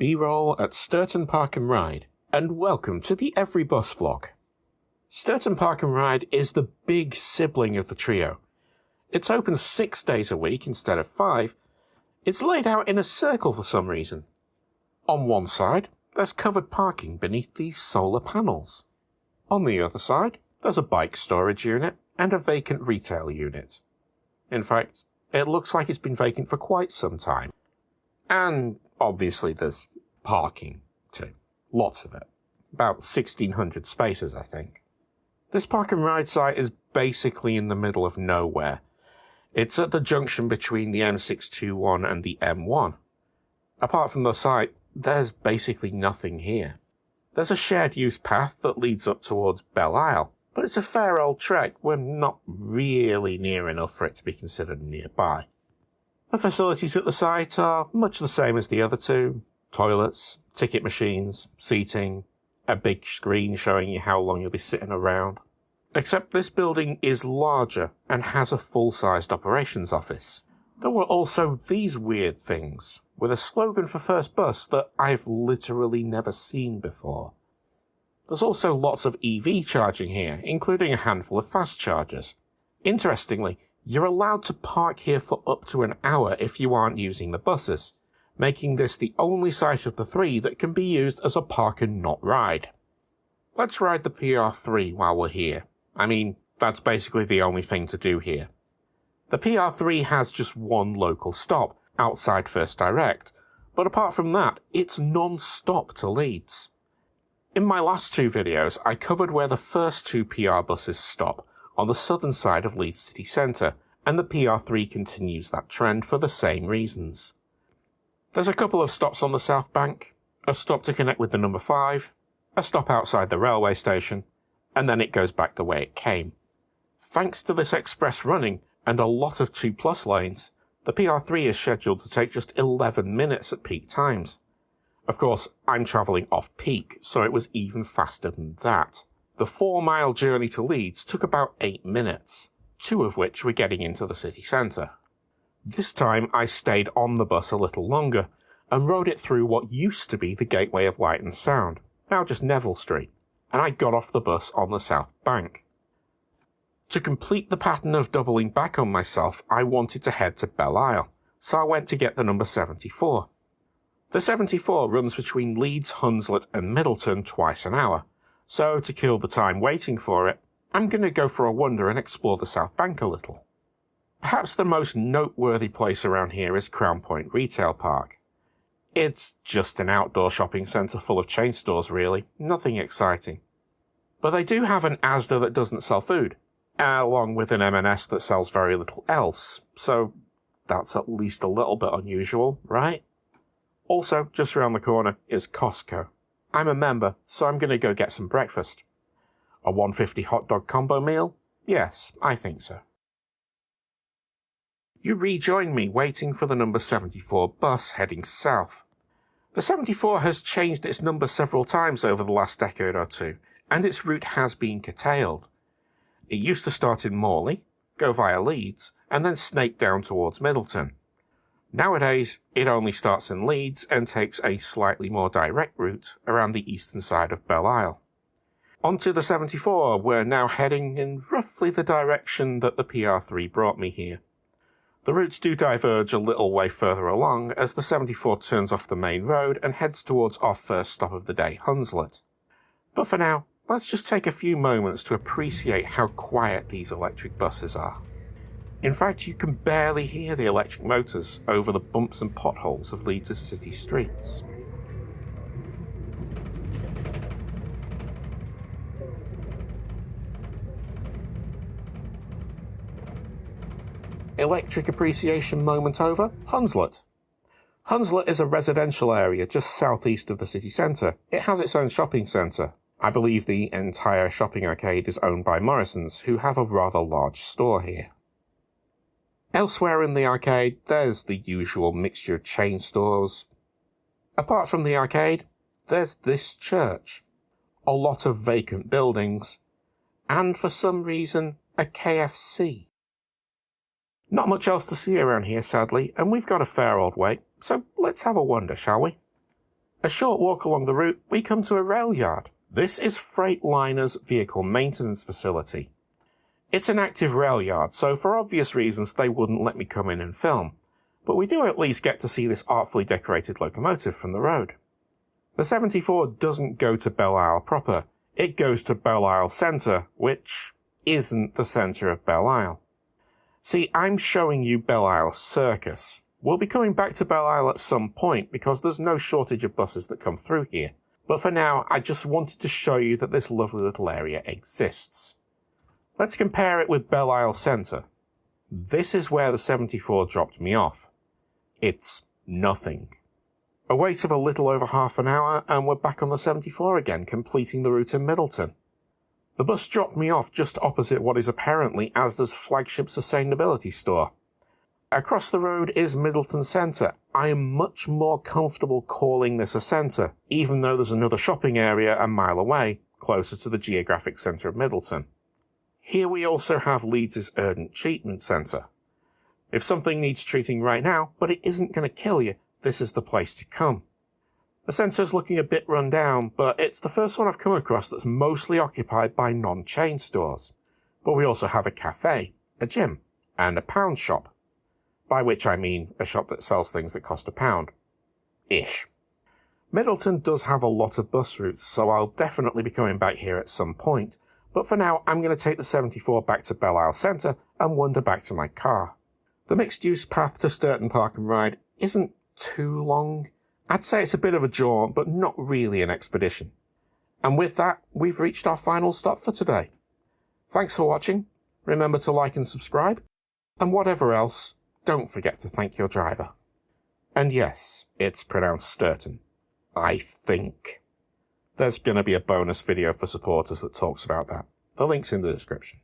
B-roll at Stourton Park and Ride, and welcome to the Every Bus vlog. Stourton Park and Ride is the big sibling of the trio. It's open 6 days a week instead of 5. It's laid out in a circle for some reason. On one side, there's covered parking beneath these solar panels. On the other side, there's a bike storage unit and a vacant retail unit. In fact, it looks like it's been vacant for quite some time. And obviously there's parking too. Lots of it. About 1,600 spaces, I think. This park and ride site is basically in the middle of nowhere. It's at the junction between the M621 and the M1. Apart from the site, there's basically nothing here. There's a shared use path that leads up towards Belle Isle, but it's a fair old trek. We're not really near enough for it to be considered nearby. The facilities at the site are much the same as the other two. Toilets, ticket machines, seating, a big screen showing you how long you'll be sitting around. Except this building is larger and has a full-sized operations office. There were also these weird things, with a slogan for first bus that I've literally never seen before. There's also lots of EV charging here, including a handful of fast chargers. Interestingly, you're allowed to park here for up to an hour if you aren't using the buses, making this the only site of the 3 that can be used as a park and not ride. Let's ride the PR3 while we're here. I mean, that's basically the only thing to do here. The PR3 has just one local stop, outside First Direct, but apart from that, it's non-stop to Leeds. In my last 2 videos, I covered where the first 2 PR buses stop, on the southern side of Leeds city centre, and the PR3 continues that trend for the same reasons. There's a couple of stops on the south bank, a stop to connect with the number 5, a stop outside the railway station, and then it goes back the way it came. Thanks to this express running, and a lot of 2+ lanes, the PR3 is scheduled to take just 11 minutes at peak times. Of course, I'm travelling off-peak, so it was even faster than that. The 4-mile journey to Leeds took about 8 minutes, 2 of which were getting into the city centre. This time I stayed on the bus a little longer, and rode it through what used to be the Gateway of Light and Sound, now just Neville Street, and I got off the bus on the south bank. To complete the pattern of doubling back on myself, I wanted to head to Belle Isle, so I went to get the number 74. The 74 runs between Leeds, Hunslet and Middleton twice an hour, so to kill the time waiting for it, I'm going to go for a wander and explore the South Bank a little. Perhaps the most noteworthy place around here is Crown Point Retail Park. It's just an outdoor shopping centre full of chain stores really, nothing exciting. But they do have an Asda that doesn't sell food, along with an M&S that sells very little else, so that's at least a little bit unusual, right? Also, just around the corner is Costco. I'm a member, so I'm going to go get some breakfast. A $1.50 hot dog combo meal? Yes, I think so. You rejoin me waiting for the number 74 bus heading south. The 74 has changed its number several times over the last decade or 2, and its route has been curtailed. It used to start in Morley, go via Leeds, and then snake down towards Middleton. Nowadays, it only starts in Leeds and takes a slightly more direct route around the eastern side of Belle Isle. Onto the 74, we're now heading in roughly the direction that the PR3 brought me here. The routes do diverge a little way further along as the 74 turns off the main road and heads towards our first stop of the day, Hunslet. But for now, let's just take a few moments to appreciate how quiet these electric buses are. In fact, you can barely hear the electric motors over the bumps and potholes of Leeds' city streets. Electric appreciation moment over, Hunslet. Hunslet is a residential area just southeast of the city centre. It has its own shopping centre. I believe the entire shopping arcade is owned by Morrison's, who have a rather large store here. Elsewhere in the arcade, there's the usual mixture of chain stores. Apart from the arcade, there's this church, a lot of vacant buildings, and for some reason, a KFC. Not much else to see around here, sadly, and we've got a fair old wait, so let's have a wander, shall we? A short walk along the route, we come to a rail yard. This is Freightliner's vehicle maintenance facility. It's an active rail yard, so for obvious reasons they wouldn't let me come in and film, but we do at least get to see this artfully decorated locomotive from the road. The 74 doesn't go to Belle Isle proper, it goes to Belle Isle Centre, which isn't the centre of Belle Isle. See, I'm showing you Belle Isle Circus. We'll be coming back to Belle Isle at some point because there's no shortage of buses that come through here, but for now I just wanted to show you that this lovely little area exists. Let's compare it with Belle Isle Centre. This is where the 74 dropped me off. It's nothing. A wait of a little over half an hour and we're back on the 74 again, completing the route in Middleton. The bus dropped me off just opposite what is apparently Asda's flagship sustainability store. Across the road is Middleton Centre. I am much more comfortable calling this a centre, even though there's another shopping area a mile away, closer to the geographic centre of Middleton. Here we also have Leeds' Urgent Treatment Centre. If something needs treating right now, but it isn't going to kill you, this is the place to come. The centre's looking a bit run down, but it's the first one I've come across that's mostly occupied by non-chain stores. But we also have a cafe, a gym, and a pound shop. By which I mean a shop that sells things that cost £1. Ish. Middleton does have a lot of bus routes, so I'll definitely be coming back here at some point. But for now, I'm going to take the 74 back to Belle Isle Centre and wander back to my car. The mixed-use path to Stourton Park and Ride isn't too long. I'd say it's a bit of a jaunt, but not really an expedition. And with that, we've reached our final stop for today. Thanks for watching. Remember to like and subscribe. And whatever else, don't forget to thank your driver. And yes, it's pronounced Stourton. I think. There's going to be a bonus video for supporters that talks about that. The link's in the description.